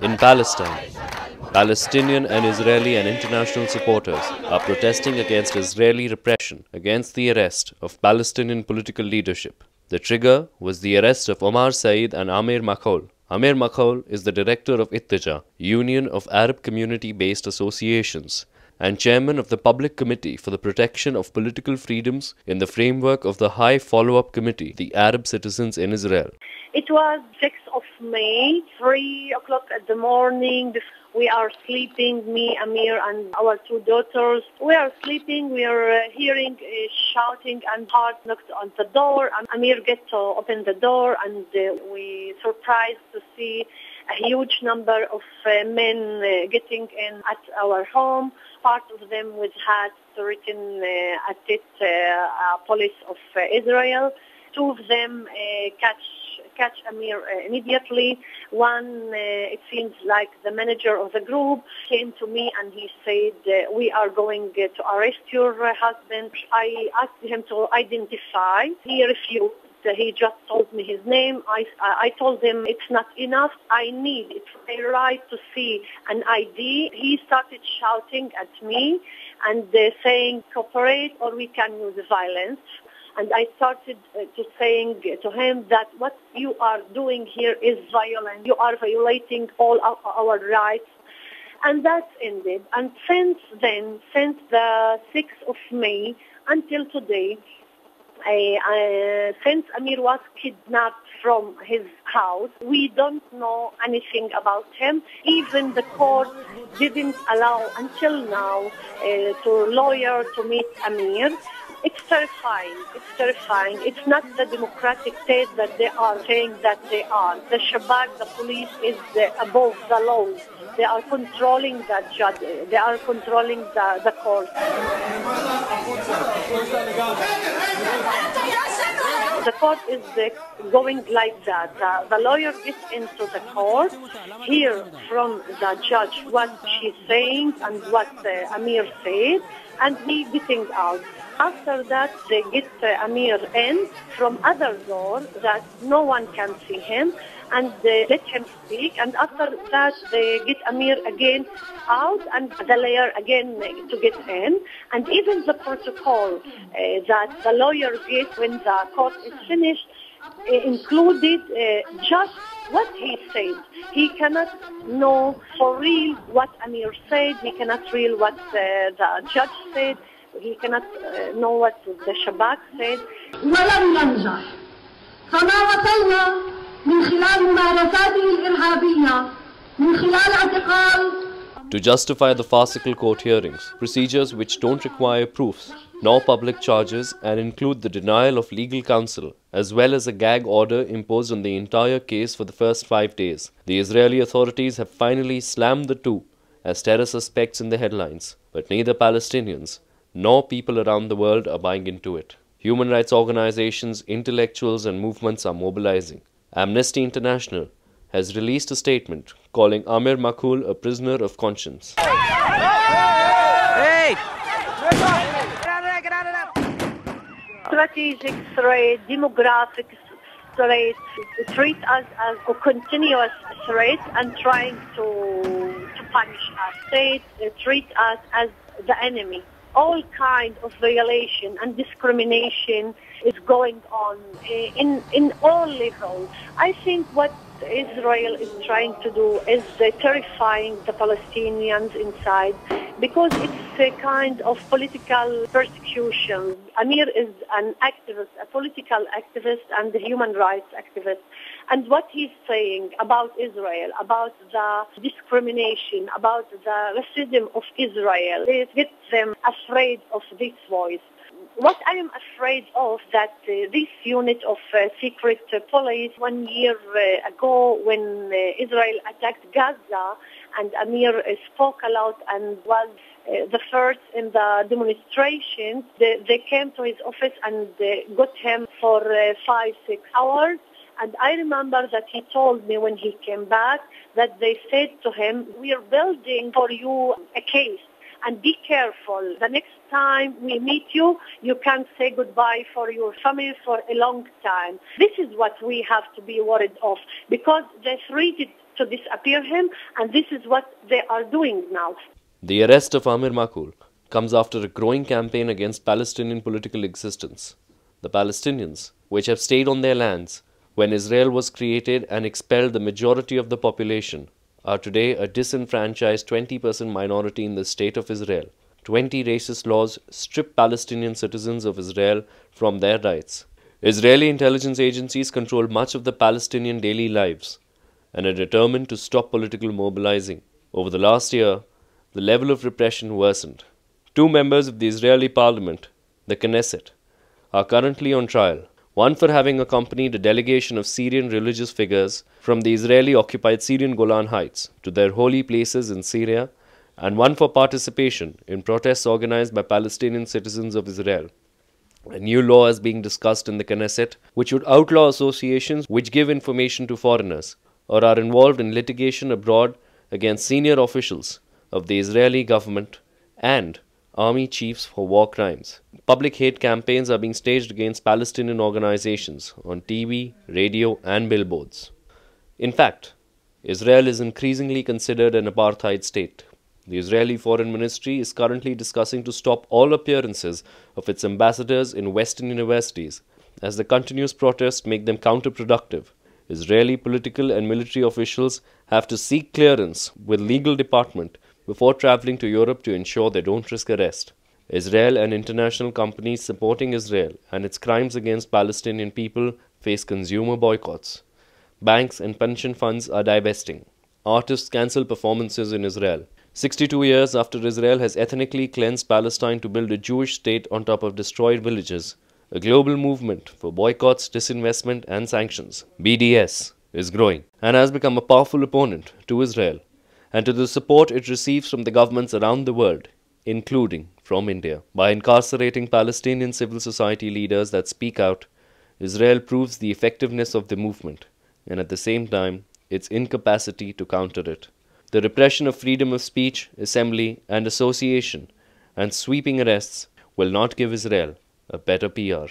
In Palestine, Palestinian and Israeli and international supporters are protesting against Israeli repression against the arrest of Palestinian political leadership. The trigger was the arrest of Omar Said and Ameer Makhoul. Ameer Makhoul is the director of Ittija, Union of Arab Community-Based Associations, and chairman of the Public Committee for the Protection of Political Freedoms in the framework of the High Follow-up Committee, the Arab Citizens in Israel. It was 6th of May, 3 o'clock in the morning. We are sleeping, me, Amir, and our two daughters. We are sleeping, we are hearing shouting and hard knocked on the door. And Amir gets to open the door, and we surprised to see a huge number of men getting in at our home. Part of them with hats written at it, police of Israel. Two of them catch Amir immediately. One, it seems like the manager of the group, came to me and he said, we are going to arrest your husband. I asked him to identify. He refused. He just told me his name. I told him it's not enough. It's my right to see an ID. He started shouting at me and saying, cooperate or we can use violence. And I started to saying to him that what you are doing here is violent. You are violating all of our rights. And that ended. And since then, since the 6th of May until today, since Amir was kidnapped from his house, we don't know anything about him. Even the court didn't allow until now to lawyer to meet Amir. It's terrifying. It's terrifying. It's not the democratic state that they are saying that they are. The Shabak, the police, is above the laws. They are controlling the judge. They are controlling the court. The court is going like that. The lawyer gets into the court, hear from the judge what she's saying and what Amir said, and he getting out. After that, they get Amir in from other door that no one can see him, and they let him speak. And after that, they get Amir again out, and the lawyer again to get in. And even the protocol that the lawyer gets when the court is finished included just what he said. He cannot know for real what Amir said. He cannot real what the judge said. He cannot know what the Shabak said. ولن ننجح فما وصلنا من خلال ممارساته الإرهابية من خلال اعتقال. To justify the farcical court hearings, procedures which don't require proofs nor public charges and include the denial of legal counsel as well as a gag order imposed on the entire case for the first 5 days, the Israeli authorities have finally slammed the two as terror suspects in the headlines, but neither Palestinians nor people around the world are buying into it. Human rights organizations, intellectuals and movements are mobilizing. Amnesty International has released a statement calling Ameer Makhoul a prisoner of conscience. Hey! Strategic threat, demographic threat, treat us as a continuous threat and trying to punish us. State treat us as the enemy. All kind of violation and discrimination is going on in all levels. I think what Israel is trying to do is terrifying the Palestinians inside because it's a kind of political persecution. Amir is an activist, a political activist and a human rights activist. And what he's saying about Israel, about the discrimination, about the racism of Israel, it gets them afraid of this voice. What I am afraid of that this unit of secret police 1 year ago when Israel attacked Gaza and Amir spoke a lot and was the first in the demonstration, they came to his office and got him for 5-6 hours. And I remember that he told me when he came back that they said to him, we are building for you a case. and be careful. The next time we meet you, you can't say goodbye for your family for a long time. This is what we have to be worried of, because they threatened to disappear him, and this is what they are doing now. The arrest of Ameer Makhoul comes after a growing campaign against Palestinian political existence. The Palestinians, which have stayed on their lands when Israel was created and expelled the majority of the population, are today a disenfranchised 20% minority in the state of Israel. 20 racist laws strip Palestinian citizens of Israel from their rights. Israeli intelligence agencies control much of the Palestinian daily lives and are determined to stop political mobilizing. Over the last year, the level of repression worsened. 2 members of the Israeli parliament, the Knesset, are currently on trial. One for having accompanied a delegation of Syrian religious figures from the Israeli-occupied Syrian Golan Heights to their holy places in Syria, and one for participation in protests organized by Palestinian citizens of Israel. A new law is being discussed in the Knesset, which would outlaw associations which give information to foreigners or are involved in litigation abroad against senior officials of the Israeli government and army chiefs for war crimes. Public hate campaigns are being staged against Palestinian organizations on TV, radio, and billboards. In fact, Israel is increasingly considered an apartheid state. The Israeli Foreign Ministry is currently discussing to stop all appearances of its ambassadors in Western universities, as the continuous protests make them counterproductive. Israeli political and military officials have to seek clearance with legal department before traveling to Europe to ensure they don't risk arrest. Israel and international companies supporting Israel and its crimes against Palestinian people face consumer boycotts. Banks and pension funds are divesting. Artists cancel performances in Israel. 62 years after Israel has ethnically cleansed Palestine to build a Jewish state on top of destroyed villages, a global movement for boycotts, disinvestment, and sanctions, BDS, is growing and has become a powerful opponent to Israel and to the support it receives from the governments around the world, including from India. By incarcerating Palestinian civil society leaders that speak out, Israel proves the effectiveness of the movement and at the same time its incapacity to counter it. The repression of freedom of speech, assembly, and association and sweeping arrests will not give Israel a better PR.